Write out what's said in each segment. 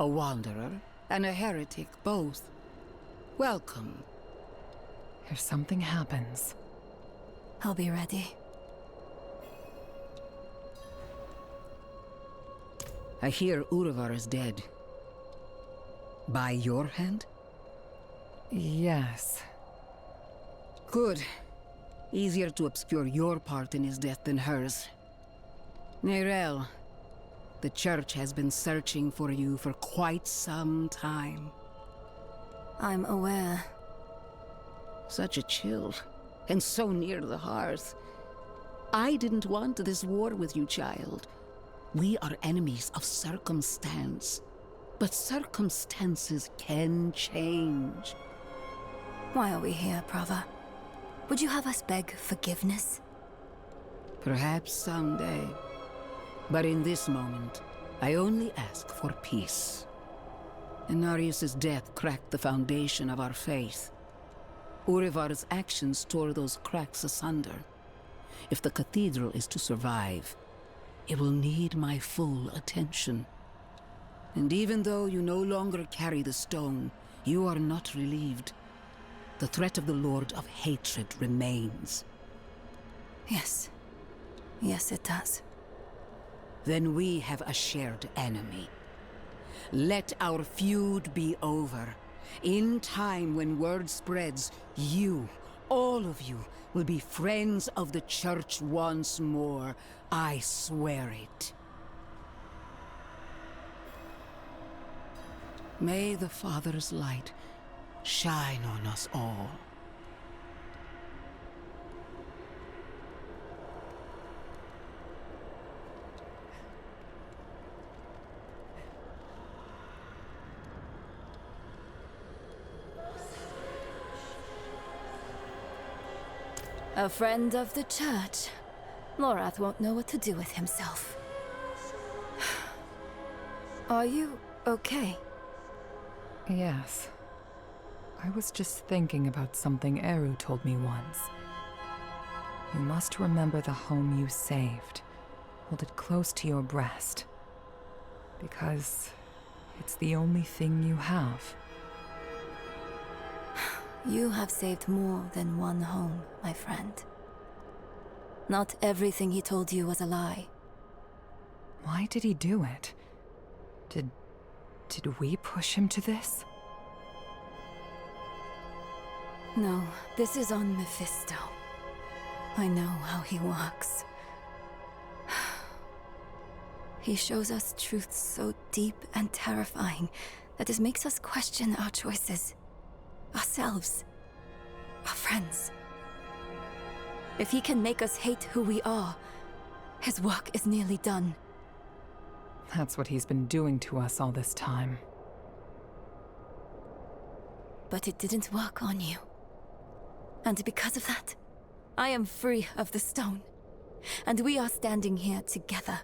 A wanderer and a heretic both. Welcome. If something happens, I'll be ready. I hear Urivar is dead. By your hand? yes. Good. Easier to obscure your part in his death than hers. Neyrelle, the Church has been searching for you for quite some time. I'm aware. Such a chill, and so near the hearth. I didn't want this war with you, child. We are enemies of circumstance. But circumstances can change. Why are we here, Prava? Would you have us beg forgiveness? Perhaps someday. But in this moment, I only ask for peace. Inarius's death cracked the foundation of our faith. Urivar's actions tore those cracks asunder. If the cathedral is to survive, it will need my full attention. And even though you no longer carry the stone, you are not relieved. The threat of the Lord of Hatred remains. Yes. Yes, it does. Then we have a shared enemy. Let our feud be over. In time, when word spreads, you, all of you, will be friends of the Church once more. I swear it. May the Father's light shine on us all. A friend of the Church. Lorath won't know what to do with himself. Are you okay? Yes. I was just thinking about something Eru told me once. You must remember the home you saved. Hold it close to your breast. Because it's the only thing you have. You have saved more than one home, my friend. Not everything he told you was a lie. Why did he do it? Did we push him to this? No, this is on Mephisto. I know how he works. He shows us truths so deep and terrifying that it makes us question our choices. Ourselves. Our friends. If he can make us hate who we are, his work is nearly done. That's what he's been doing to us all this time. But it didn't work on you. And because of that, I am free of the stone. And we are standing here together,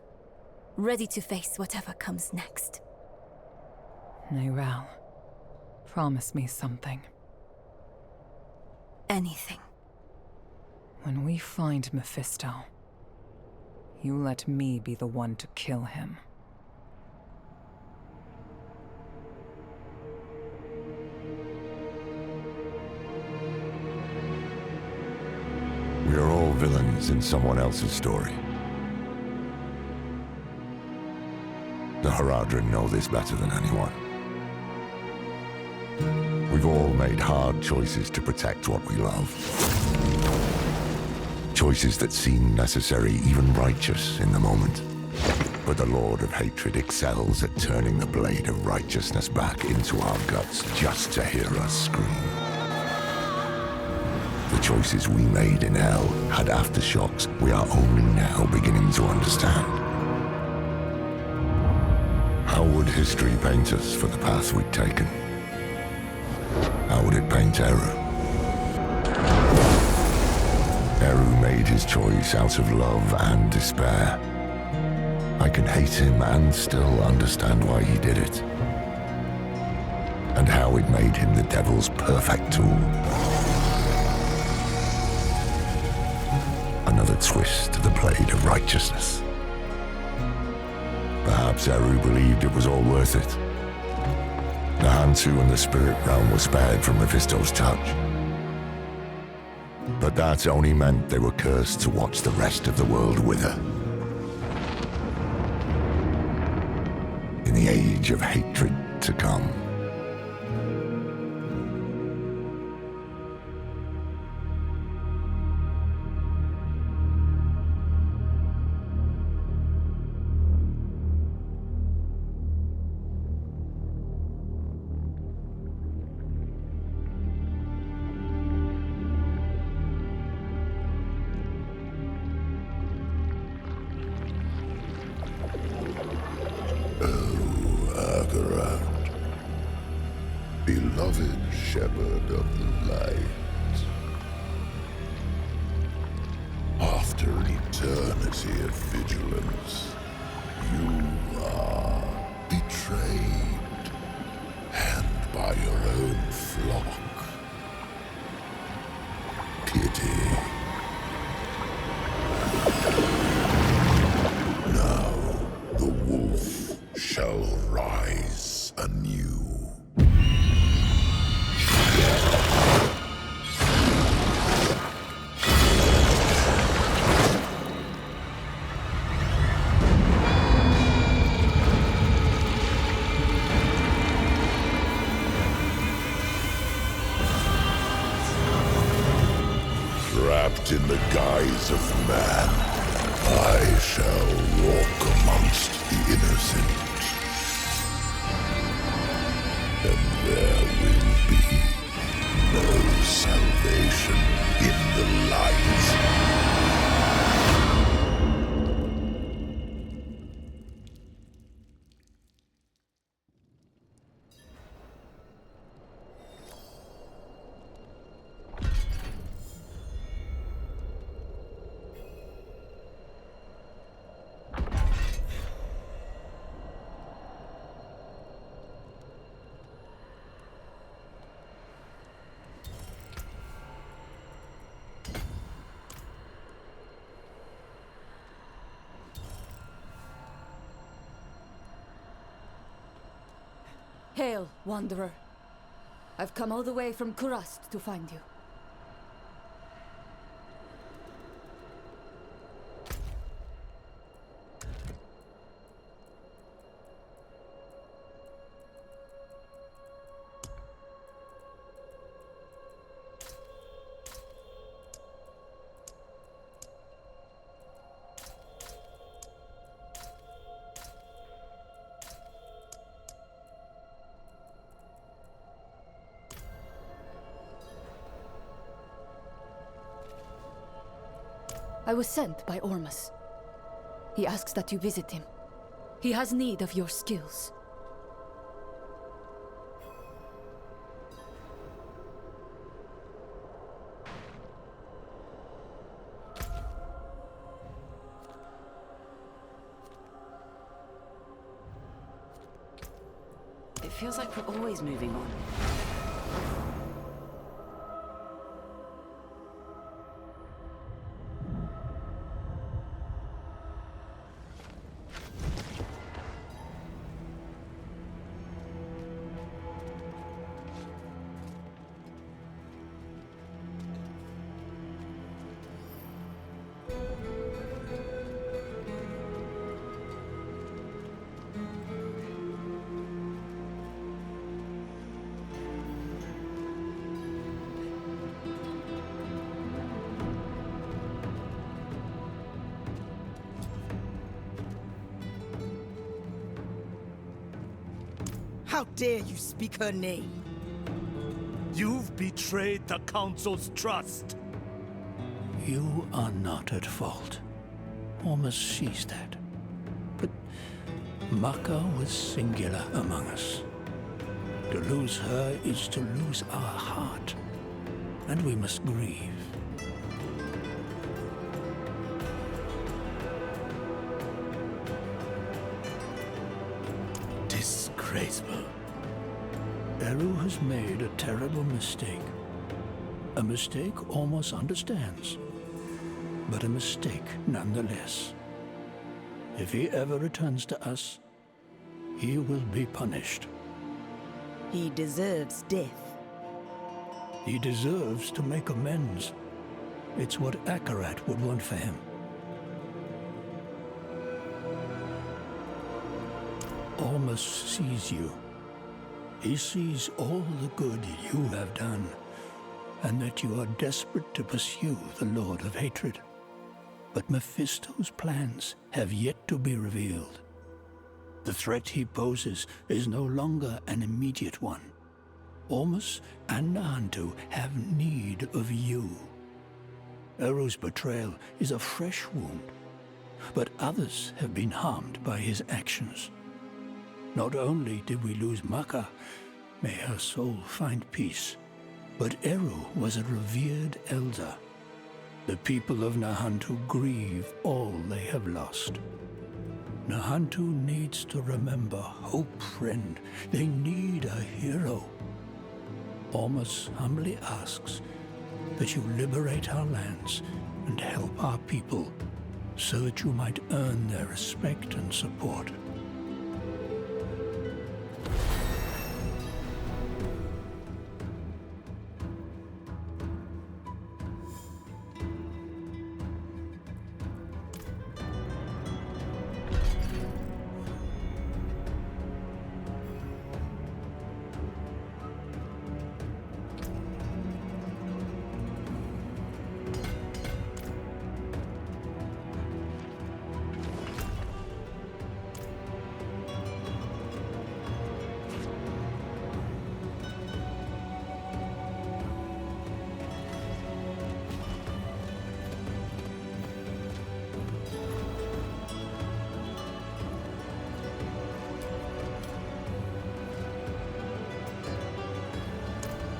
ready to face whatever comes next. Neyrelle, promise me something. Anything. When we find Mephisto, you let me be the one to kill him. We are all villains in someone else's story. The Haradrim know this better than anyone. We've all made hard choices to protect what we love. Choices that seem necessary, even righteous in the moment. But the Lord of Hatred excels at turning the blade of righteousness back into our guts just to hear us scream. The choices we made in hell had aftershocks we are only now beginning to understand. How would history paint us for the path we'd taken? How would it paint Eru? Eru made his choice out of love and despair. I can hate him and still understand why he did it. And how it made him the devil's perfect tool. Another twist to the blade of righteousness. Perhaps Eru believed it was all worth it. Bantu and the spirit realm were spared from Mephisto's touch. But that only meant they were cursed to watch the rest of the world wither. In the age of hatred to come. Beloved shepherd of the light, after an eternity of vigilance, you are betrayed, and by your own flock. Pity. Now the wolf shall rise anew. Wrapped in the guise of man, I shall walk amongst the innocent. And there will be no salvation in the light. Hail, Wanderer. I've come all the way from Kurast to find you. I was sent by Ormus. He asks that you visit him. He has need of your skills. It feels like we're always moving on. How dare you speak her name? You've betrayed the Council's trust. You are not at fault. Ormus sees that. But Maka was singular among us. To lose her is to lose our heart, and we must grieve. Disgraceful. Eru has made a terrible mistake. A mistake Ormus understands, but a mistake nonetheless. If he ever returns to us, he will be punished. He deserves death. He deserves to make amends. It's what Akarat would want for him. Ormus sees you. He sees all the good you have done, and that you are desperate to pursue the Lord of Hatred. But Mephisto's plans have yet to be revealed. The threat he poses is no longer an immediate one. Ormus and Nahantu have need of you. Eru's betrayal is a fresh wound, but others have been harmed by his actions. Not only did we lose Maka, may her soul find peace, but Eru was a revered elder. The people of Nahantu grieve all they have lost. Nahantu needs to remember hope, friend. They need a hero. Ormus humbly asks that you liberate our lands and help our people so that you might earn their respect and support.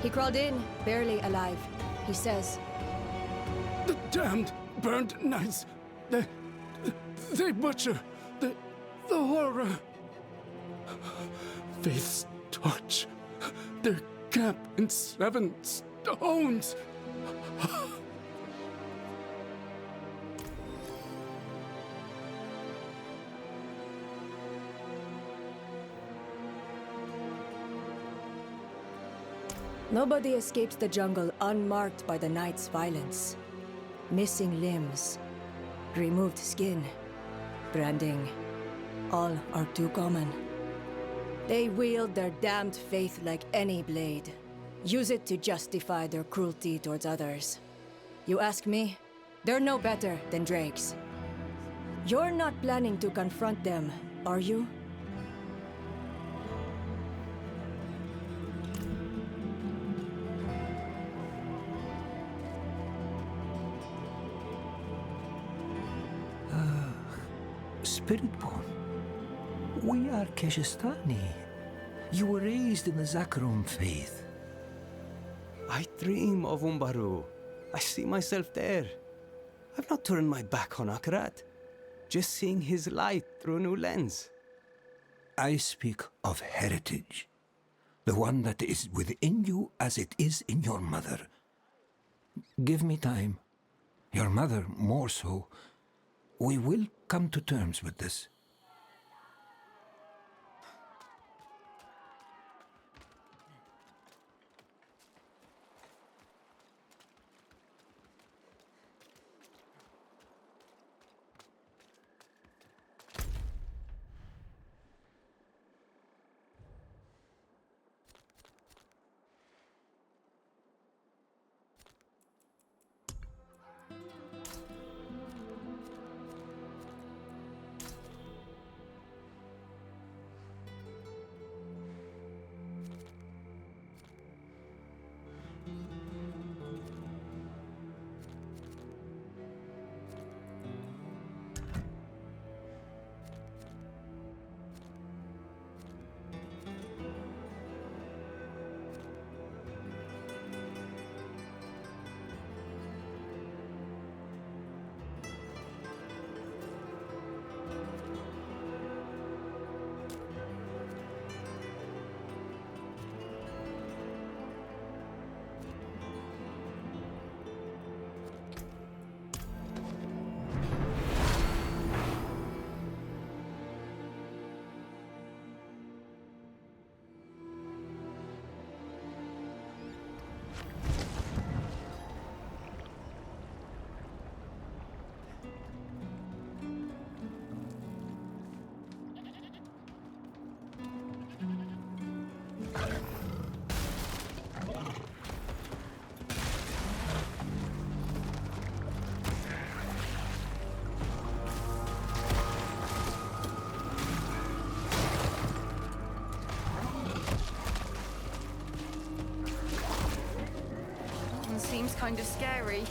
He crawled in, barely alive. He says, The damned burned knights. They butcher. The horror. Faith's torch. Their camp in 7 stones. nobody escapes the jungle unmarked by the night's violence. Missing limbs, removed skin, branding, all are too common. They wield their damned faith like any blade. Use it to justify their cruelty towards others. You ask me, they're no better than drakes. You're not planning to confront them, are you? Spiritborn, we are Keshistani. You were raised in the Zakarum faith. I dream of Umbaru. I see myself there. I've not turned my back on Akarat, just seeing his light through a new lens. I speak of heritage, the one that is within you as it is in your mother. Give me time. Your mother more so. We will come to terms with this. kind of scary.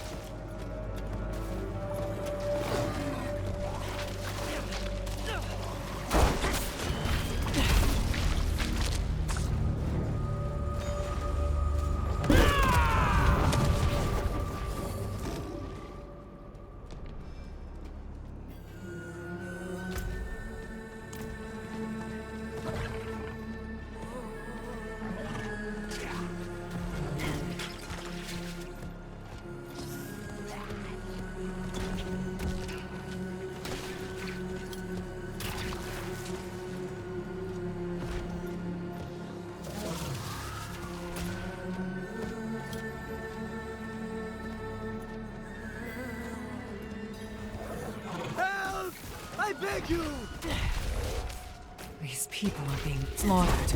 I beg you! These people are being slaughtered.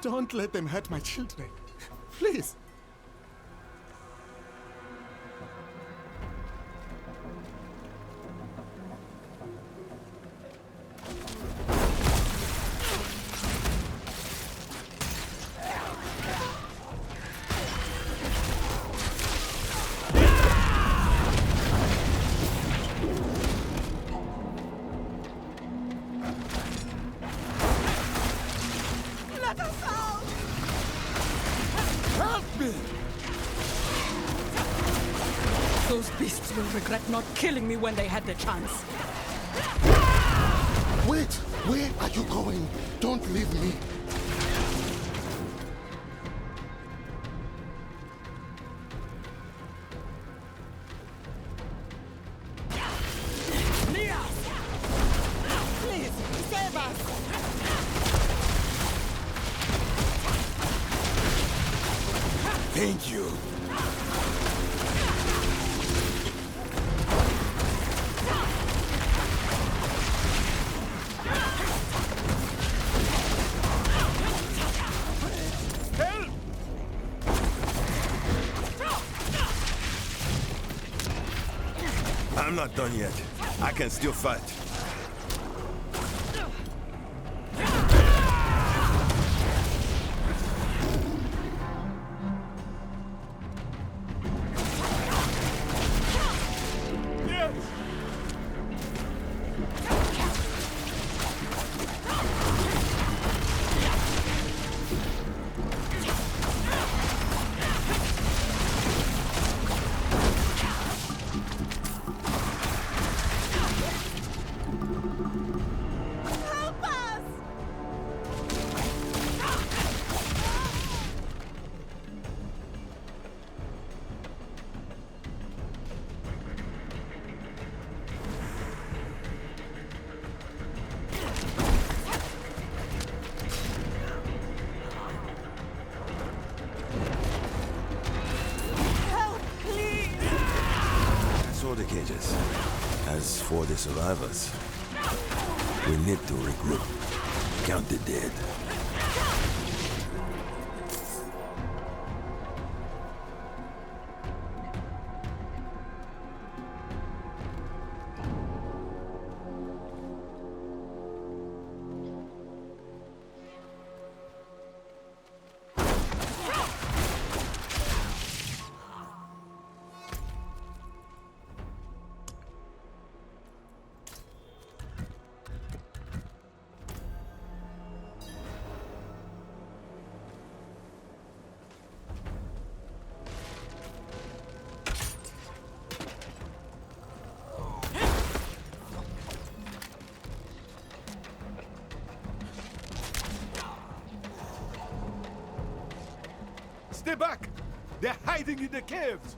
Don't let them hurt my children. Please. Those beasts will regret not killing me when they had the chance. Wait! Where are you going? Don't leave me. Please, save us! Thank you. I'm not done yet. I can still fight. The cages. As for the survivors, we need to regroup. Count the dead. Stay back! They're hiding in the caves!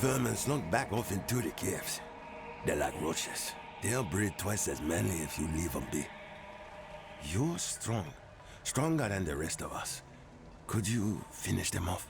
vermin slunk back off into the caves. They're like roaches. They'll breed twice as many if you leave them be. You're strong. Stronger than the rest of us. Could you finish them off?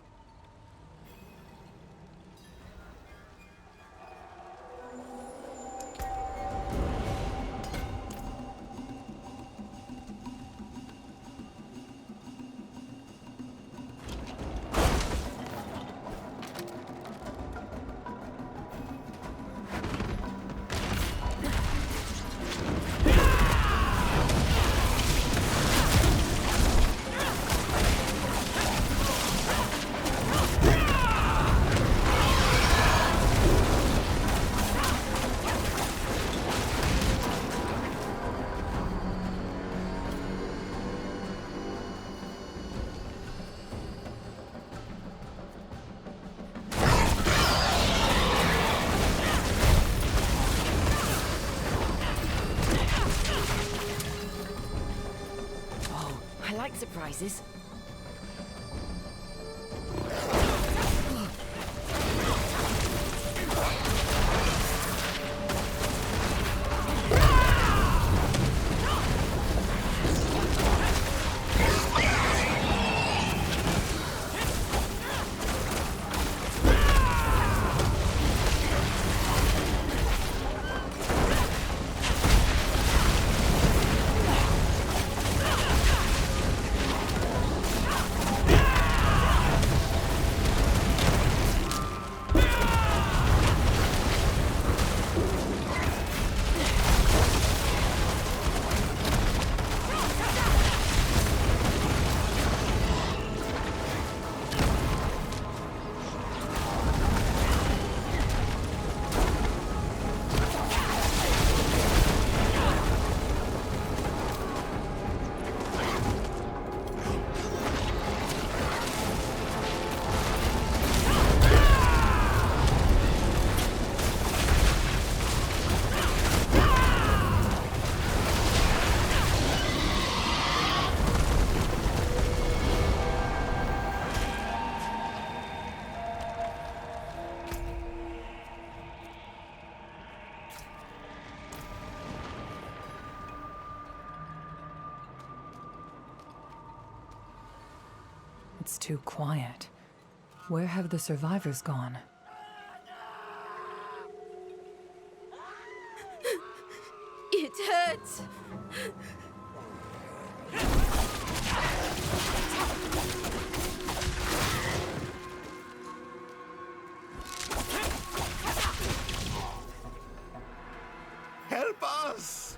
I like surprises. It's too quiet. Where have the survivors gone? It hurts! Help us!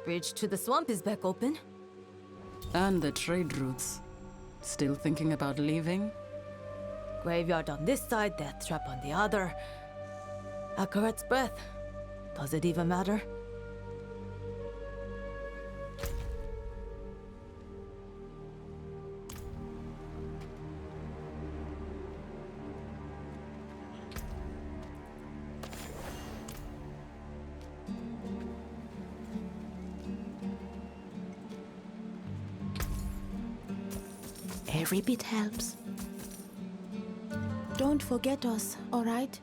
bridge to the swamp is back open. And the trade routes. Still thinking about leaving? Graveyard on this side, death trap on the other. Akarat's breath. Does it even matter? Every bit helps. Don't forget us, all right?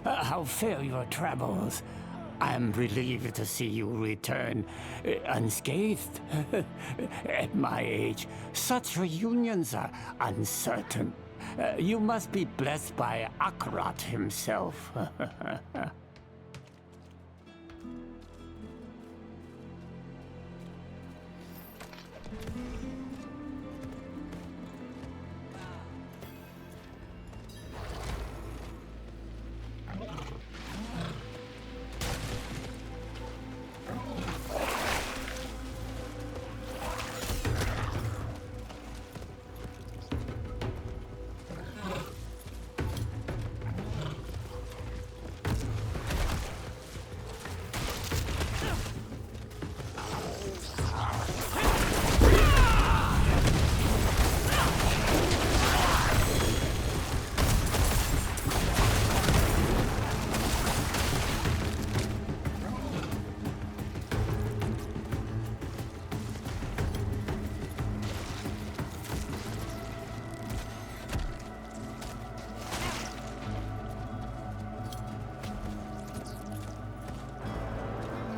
How fare your travels? I'm relieved to see you return unscathed. At my age, such reunions are uncertain. You must be blessed by Akarat himself.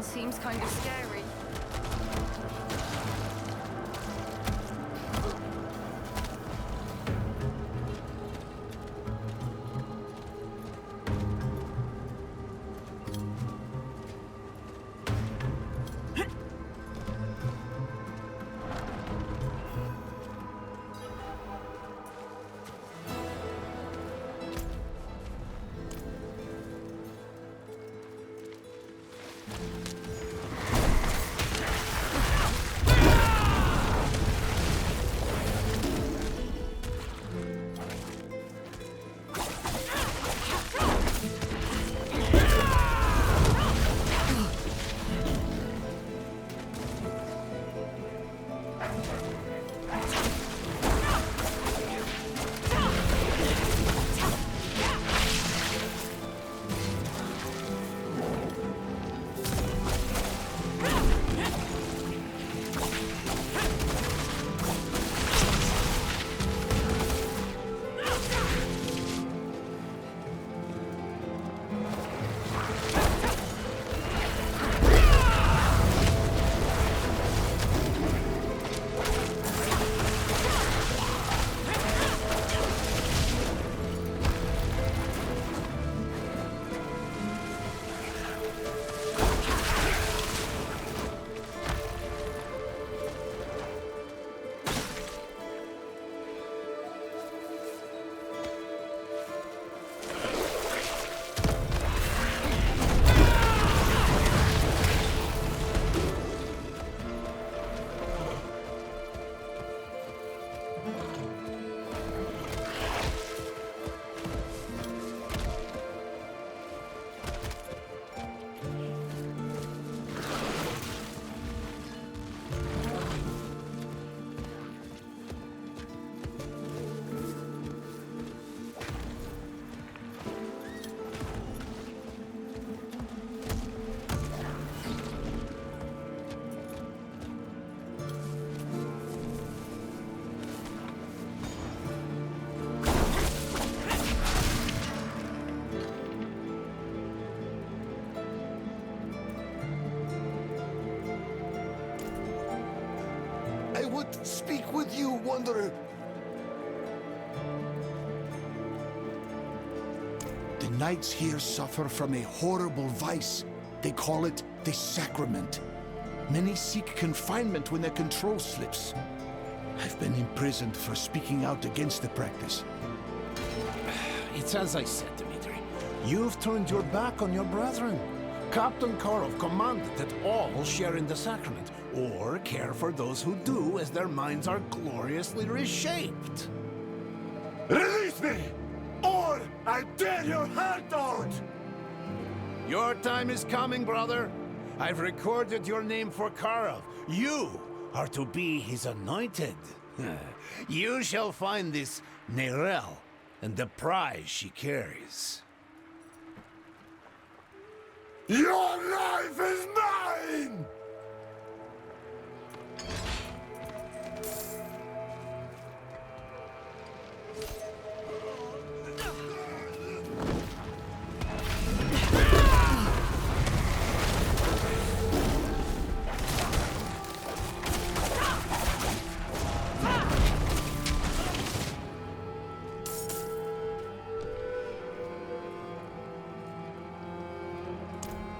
Seems kind of scary. with you, Wanderer. The knights here suffer from a horrible vice. They call it the sacrament. Many seek confinement when their control slips. I've been imprisoned for speaking out against the practice. It's as I said, Dmitri. You've turned your back on your brethren. Captain Karov commanded that all share in the sacrament, or care for those who do as their minds are gloriously reshaped. Release me! Or I tear your heart out! Your time is coming, brother. I've recorded your name for Karov. You are to be his anointed. You shall find this Nerel and the prize she carries. Your life is mine!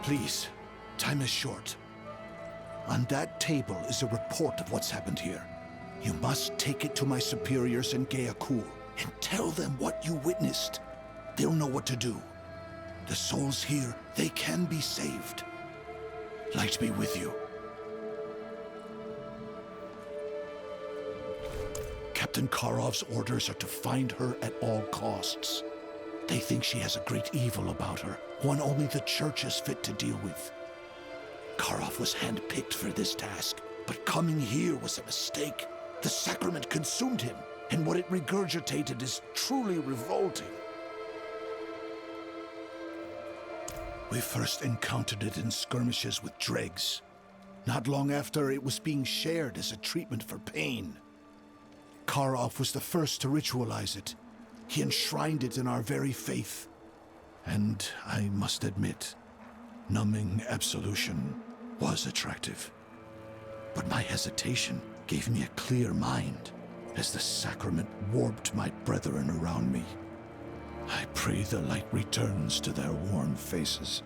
Please, time is short. On that table is a report of what's happened here. You must take it to my superiors in Gaiakur and tell them what you witnessed. They'll know what to do. The souls here, they can be saved. Light be with you. Captain Karov's orders are to find her at all costs. They think she has a great evil about her, one only the Church is fit to deal with. Karov was handpicked for this task, but coming here was a mistake. The sacrament consumed him, and what it regurgitated is truly revolting. We first encountered it in skirmishes with dregs. Not long after, it was being shared as a treatment for pain. Karov was the first to ritualize it. He enshrined it in our very faith. And I must admit, numbing absolution was attractive. But my hesitation gave me a clear mind as the sacrament warped my brethren around me. I pray the light returns to their worn faces.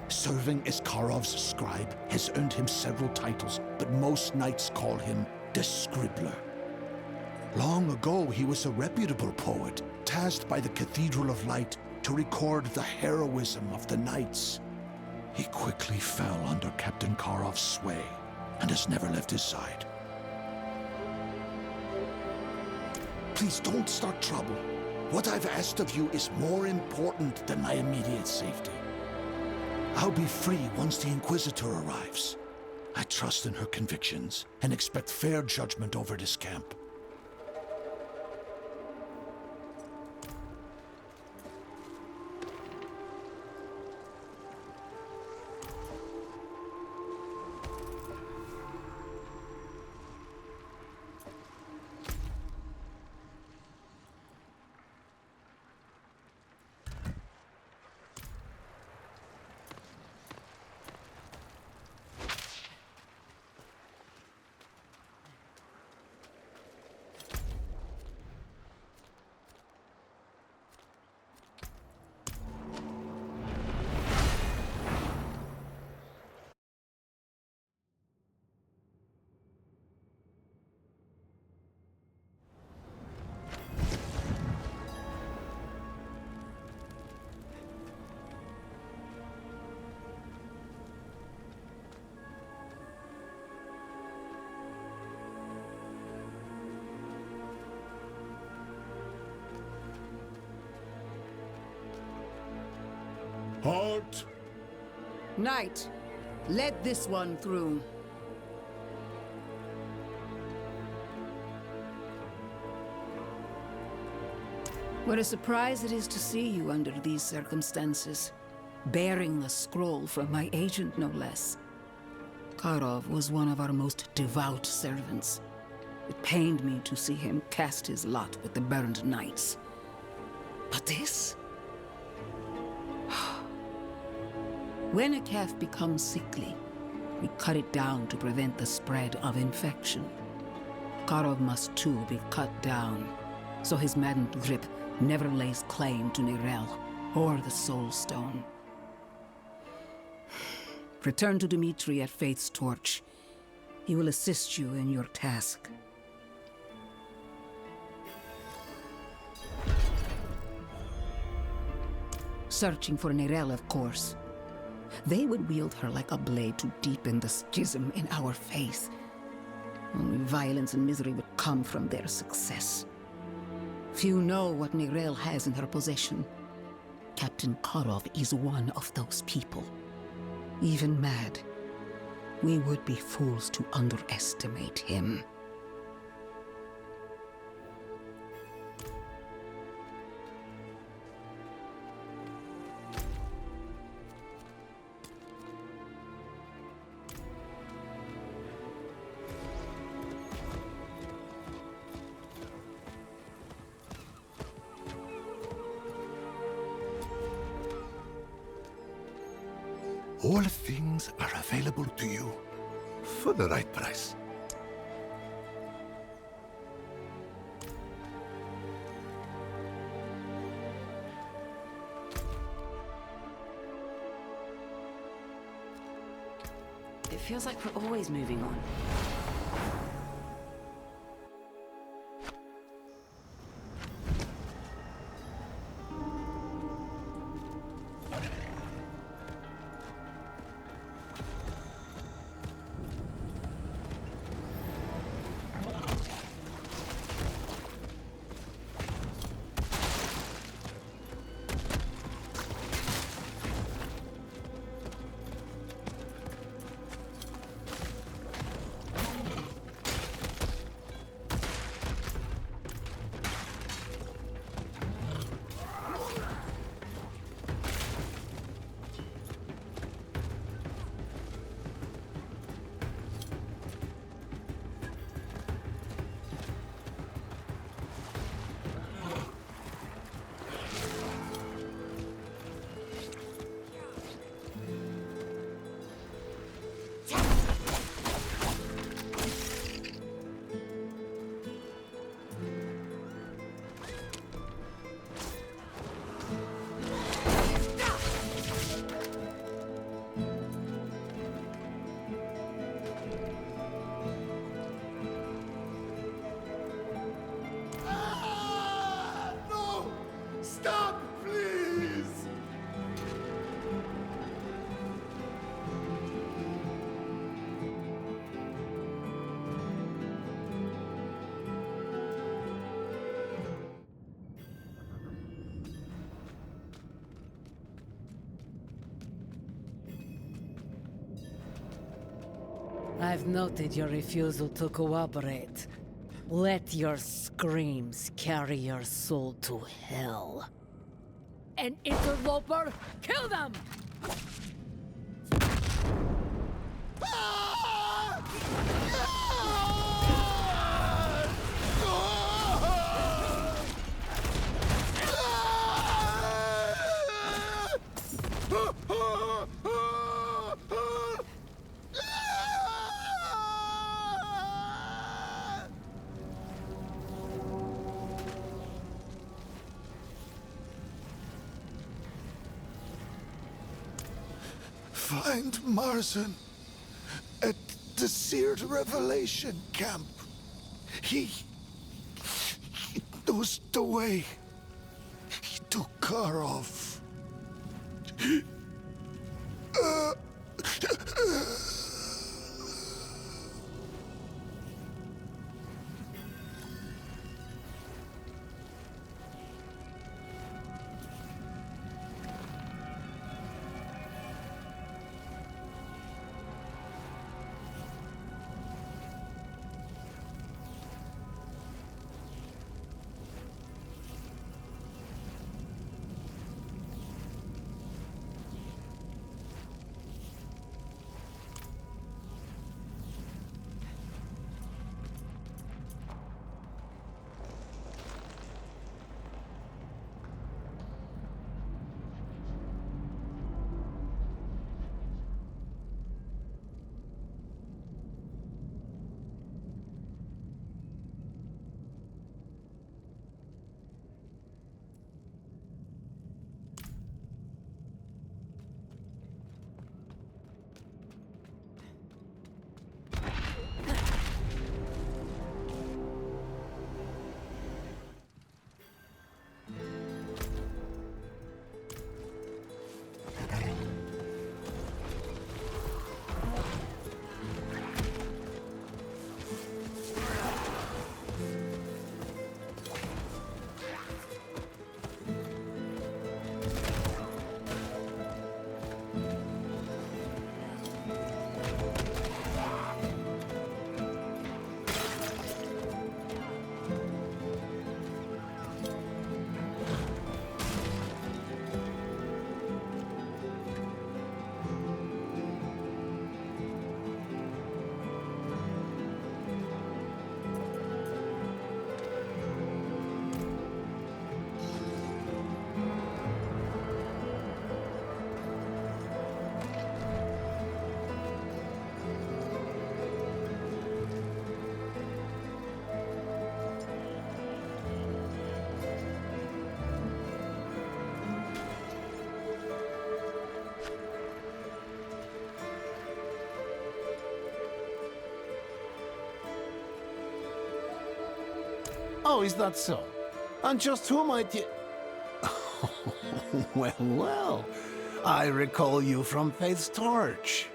Serving as Karov's scribe has earned him several titles, but most knights call him the Scribbler. Long ago, he was a reputable poet, tasked by the Cathedral of Light to record the heroism of the knights. He quickly fell under Captain Karov's sway and has never left his side. Please don't start trouble. What I've asked of you is more important than my immediate safety. I'll be free once the Inquisitor arrives. I trust in her convictions and expect fair judgment over this camp. Halt! Knight, let this one through. What a surprise it is to see you under these circumstances, bearing the scroll from my agent, no less. Karov was one of our most devout servants. It pained me to see him cast his lot with the burned knights. But this? When a calf becomes sickly, We cut it down to prevent the spread of infection. Karov must too be cut down, so his maddened grip never lays claim to Nirel or the Soul Stone. Return to Dmitri at Faith's Torch. He will assist you in your task. Searching for Nirel, of course. They would wield her like a blade to deepen the schism in our faith. Only violence and misery would come from their success. Few know what Nirel has in her possession. Captain Karov is one of those people. Even mad, we would be fools to underestimate him. All things are available to you for the right price. It feels like we're always moving on. I've noted your refusal to cooperate. Let your screams carry your soul to hell. An interloper, kill them! Find Marzan at the Seared Revelation camp. He knows the way. He took Karov. Oh, is that so? And just who might you... Well, well. I recall you from Faith's Torch.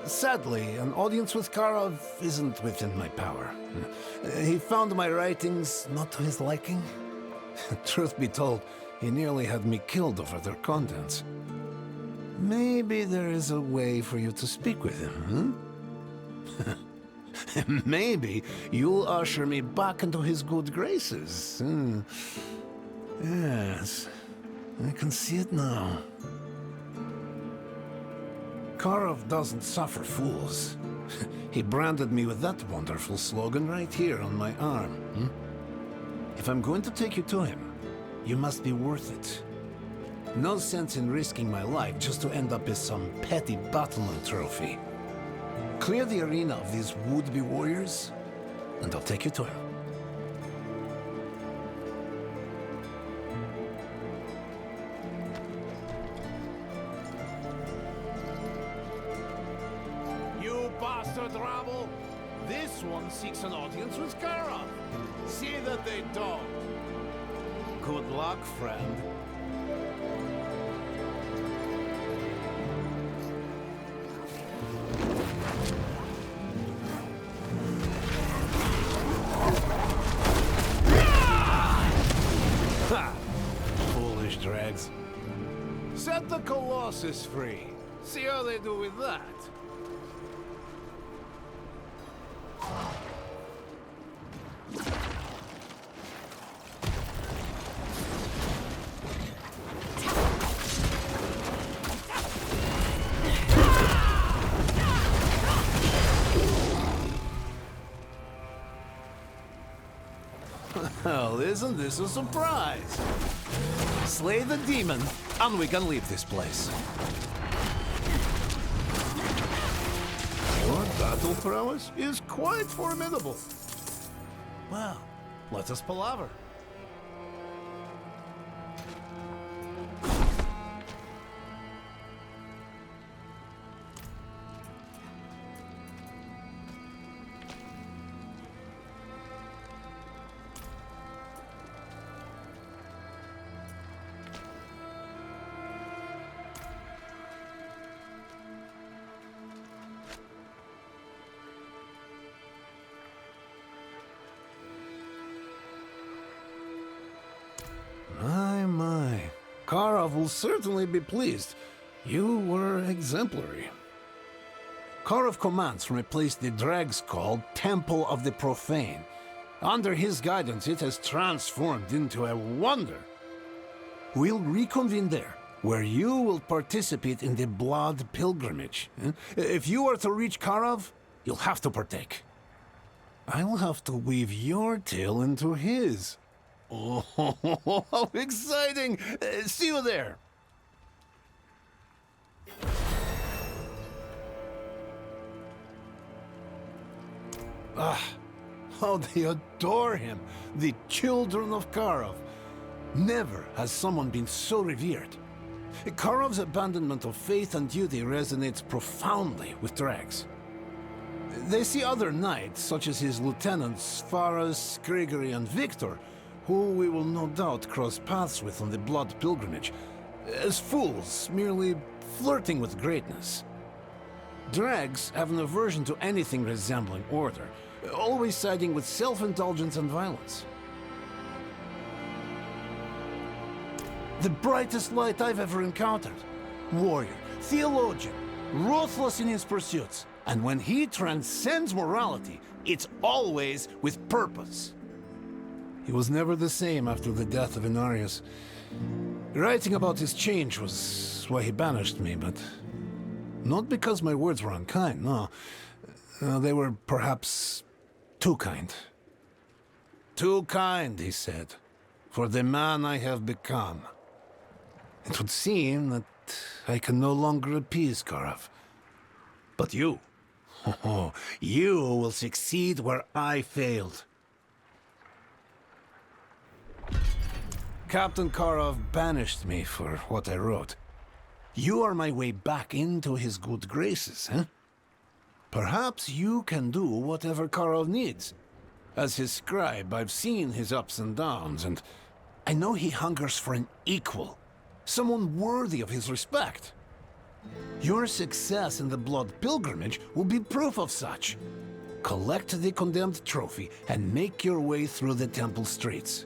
Sadly, an audience with Karov isn't within my power. He found my writings not to his liking. Truth be told, he nearly had me killed over their contents. Maybe there is a way for you to speak with him, huh? Maybe you'll usher me back into his good graces. Yes, I can see it now. Karov doesn't suffer fools. He branded me with that wonderful slogan right here on my arm. If I'm going to take you to him, you must be worth it. No sense in risking my life just to end up as some petty battlement trophy. Clear the arena of these would-be warriors, and I'll take you to him. You bastard rabble! This one seeks an audience with Karov. See that they don't. Good luck, friend. Ha! Foolish dregs. Set the Colossus free. See how they do with that. Well, isn't this a surprise? Slay the demon, and we can leave this place. Your battle prowess is quite formidable. Well, let us palaver. My. Karov will certainly be pleased. You were exemplary. Karov commands from a place the dregs call Temple of the Profane. Under his guidance, it has transformed into a wonder. We'll reconvene there, where you will participate in the Blood Pilgrimage. If you are to reach Karov, you'll have to partake. I'll have to weave your tale into his. Oh, how exciting! See you there! Ah, how they adore him, the children of Karov. Never has someone been so revered. Karov's abandonment of faith and duty resonates profoundly with dregs. They see other knights, such as his lieutenants, Faras, Gregory, and Victor, who we will no doubt cross paths with on the Blood Pilgrimage, as fools, merely flirting with greatness. Dregs have an aversion to anything resembling order, always siding with self-indulgence and violence. The brightest light I've ever encountered. Warrior, theologian, ruthless in his pursuits, and when he transcends morality, it's always with purpose. He was never the same after the death of Inarius. Writing about his change was why he banished me, but not because my words were unkind, no. They were perhaps too kind. Too kind, he said, for the man I have become. It would seem that I can no longer appease Karov. But you, you will succeed where I failed. Captain Karov banished me for what I wrote. You are my way back into his good graces, huh? Perhaps you can do whatever Karov needs. As his scribe, I've seen his ups and downs, and I know he hungers for an equal. Someone worthy of his respect. Your success in the Blood Pilgrimage will be proof of such. Collect the condemned trophy and make your way through the temple streets.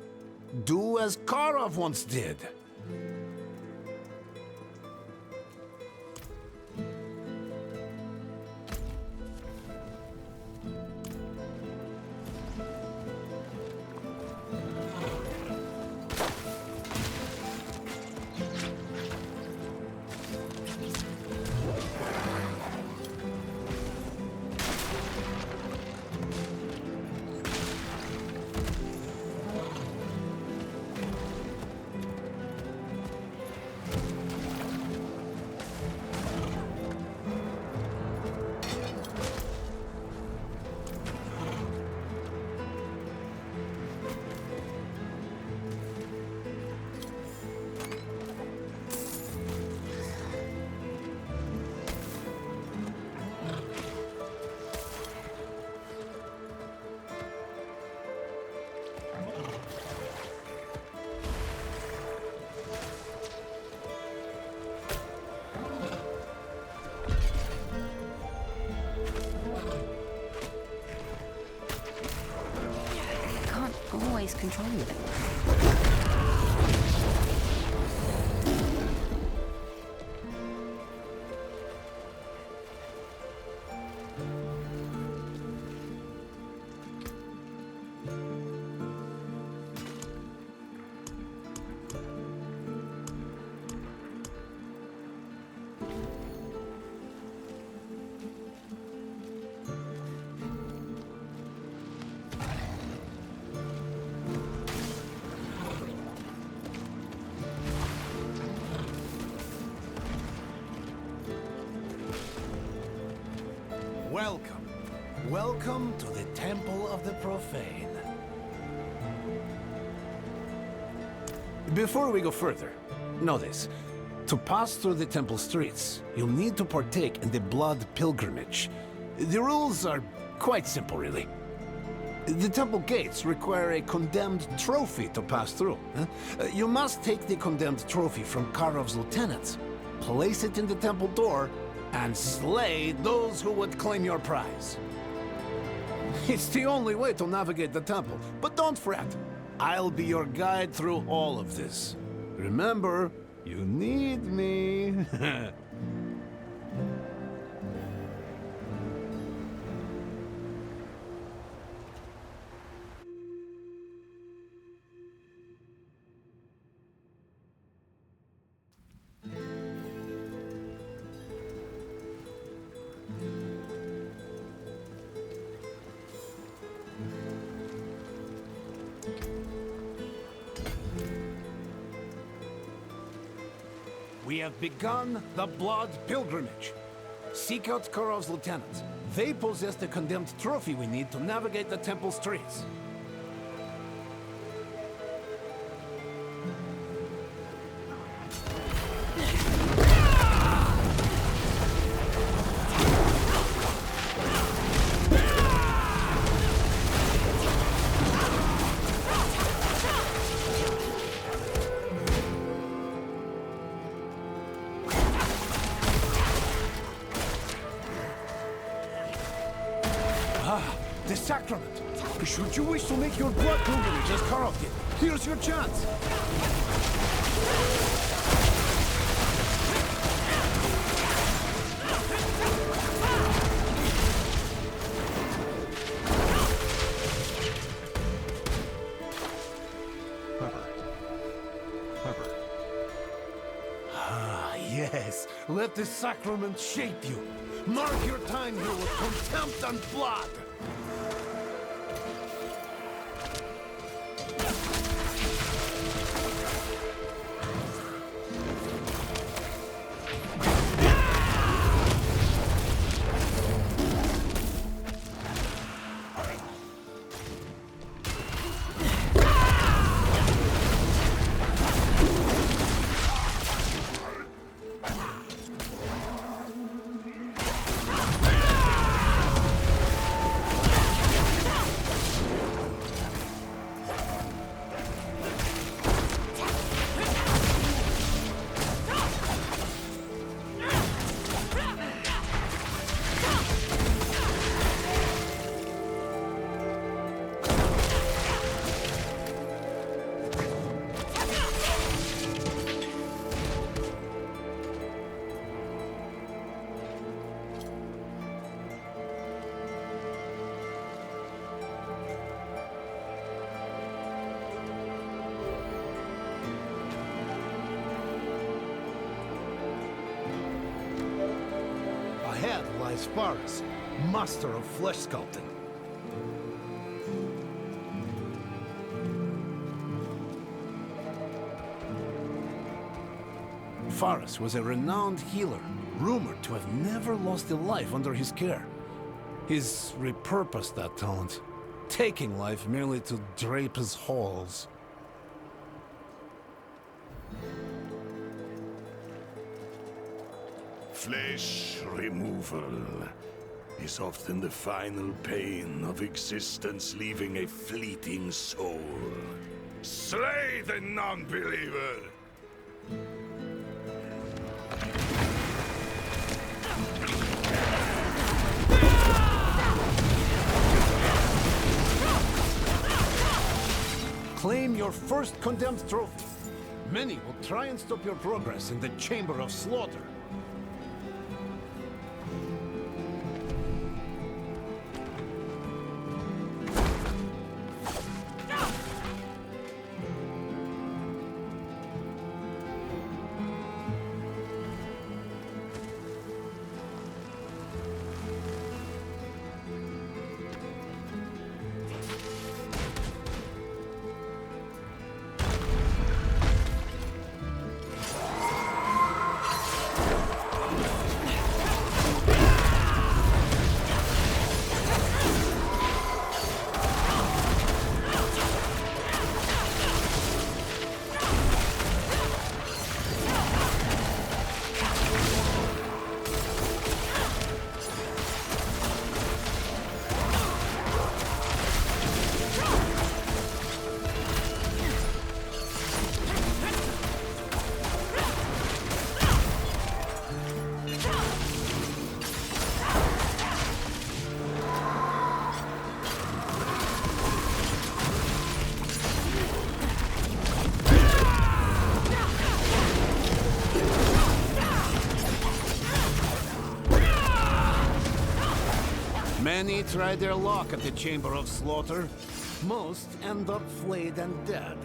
Do as Karov once did. Always control it. Welcome. Welcome to the Temple of the Profane. Before we go further, know this. To pass through the temple streets, you'll need to partake in the Blood Pilgrimage. The rules are quite simple, really. The temple gates require a condemned trophy to pass through. You must take the condemned trophy from Karov's lieutenants, place it in the temple door, and slay those who would claim your prize. It's the only way to navigate the temple, but don't fret. I'll be your guide through all of this. Remember, you need me. We have begun the Blood Pilgrimage. Seek out Karov's lieutenants. They possess the condemned trophy we need to navigate the temple streets. The sacrament! Should you wish to make your blood pilgrimage as Karov did, here's your chance! Ah, yes. Let the sacrament shape you. Mark your time here with contempt and blood! ahead lies Faris, master of flesh sculpting. Faris was a renowned healer, rumored to have never lost a life under his care. He's repurposed that talent, taking life merely to drape his halls. Flesh removal is often the final pain of existence, leaving a fleeting soul. Slay the non-believer! Claim your first condemned trophy. Many will try and stop your progress in the Chamber of Slaughter. Many try their luck at the Chamber of Slaughter. Most end up flayed and dead.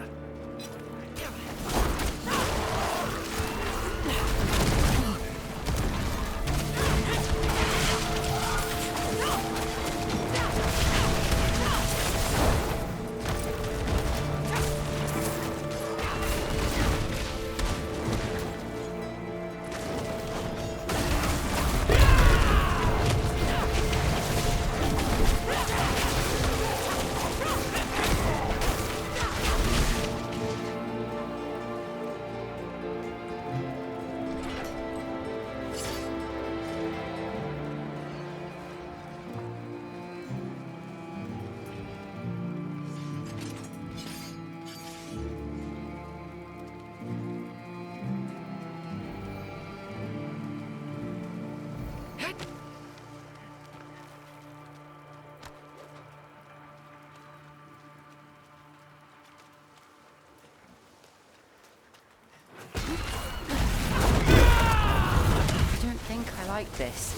I like this.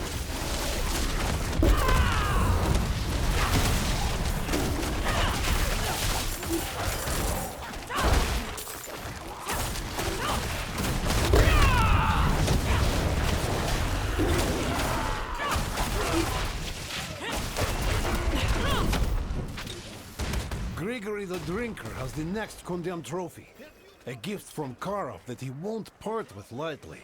Gregory the Drinker has the next condemned trophy. A gift from Karov that he won't part with lightly.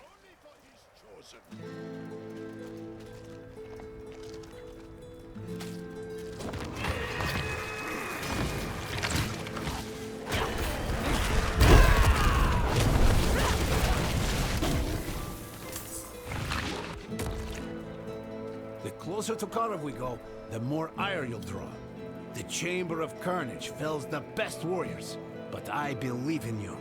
The closer to Karov we go, the more ire you'll draw. The Chamber of Carnage fells the best warriors, but I believe in you.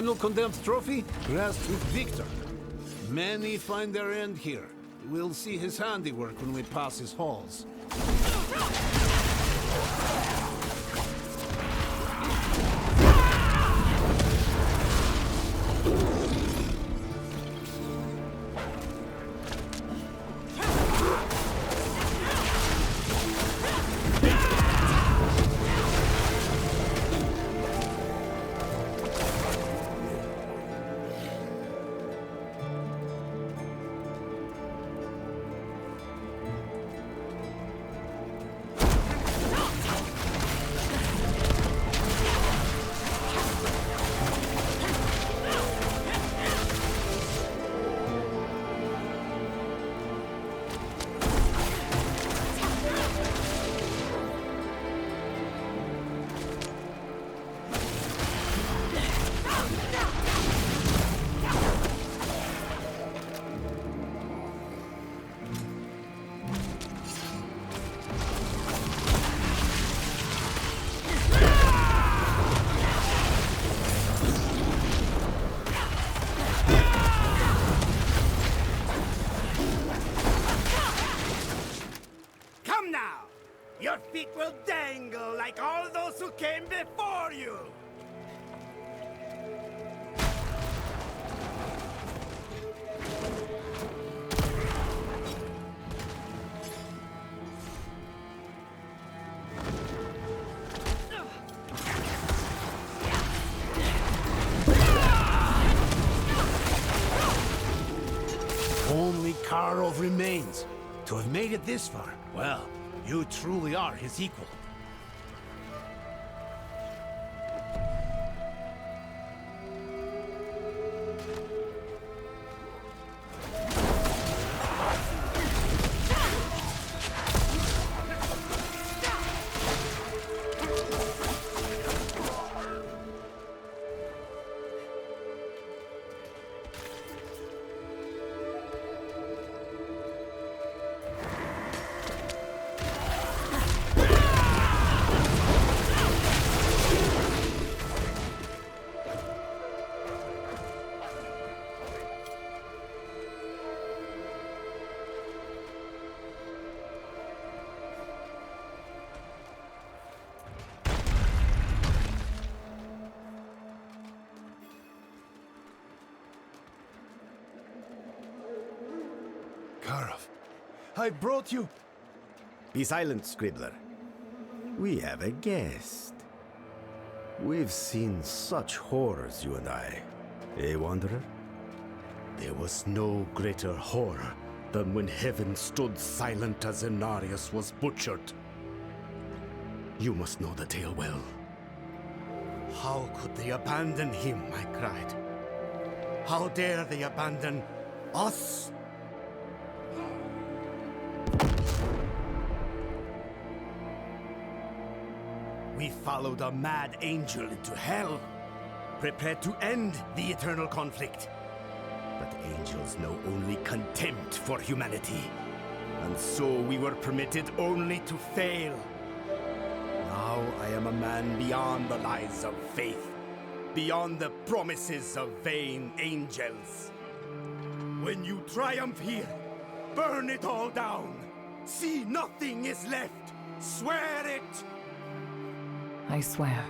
Final condemned trophy rests with Victor. Many find their end here. We'll see his handiwork when we pass his halls. Your feet will dangle like all those who came before you! Only Karov remains. To have made it this far, well, you truly are his equal. Karov, I brought you... Be silent, Scribbler. We have a guest. We've seen such horrors, you and I. Eh, Wanderer? There was no greater horror than when heaven stood silent as Inarius was butchered. You must know the tale well. How could they abandon him, I cried. How dare they abandon us? We followed a mad angel into hell, prepared to end the eternal conflict. But angels know only contempt for humanity, and so we were permitted only to fail. Now I am a man beyond the lies of faith, beyond the promises of vain angels. When you triumph here, burn it all down. See nothing is left. Swear it! I swear.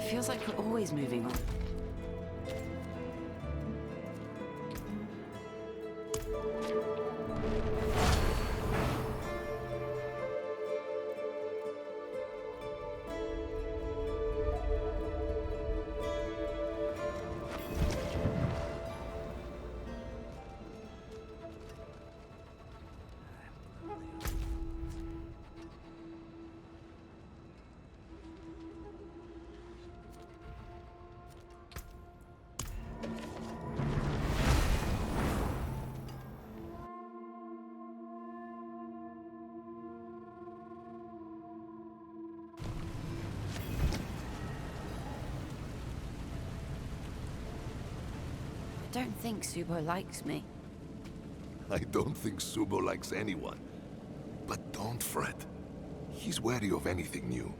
It feels like we're always moving on. I don't think Subo likes me. I don't think Subo likes anyone. But don't fret. He's wary of anything new.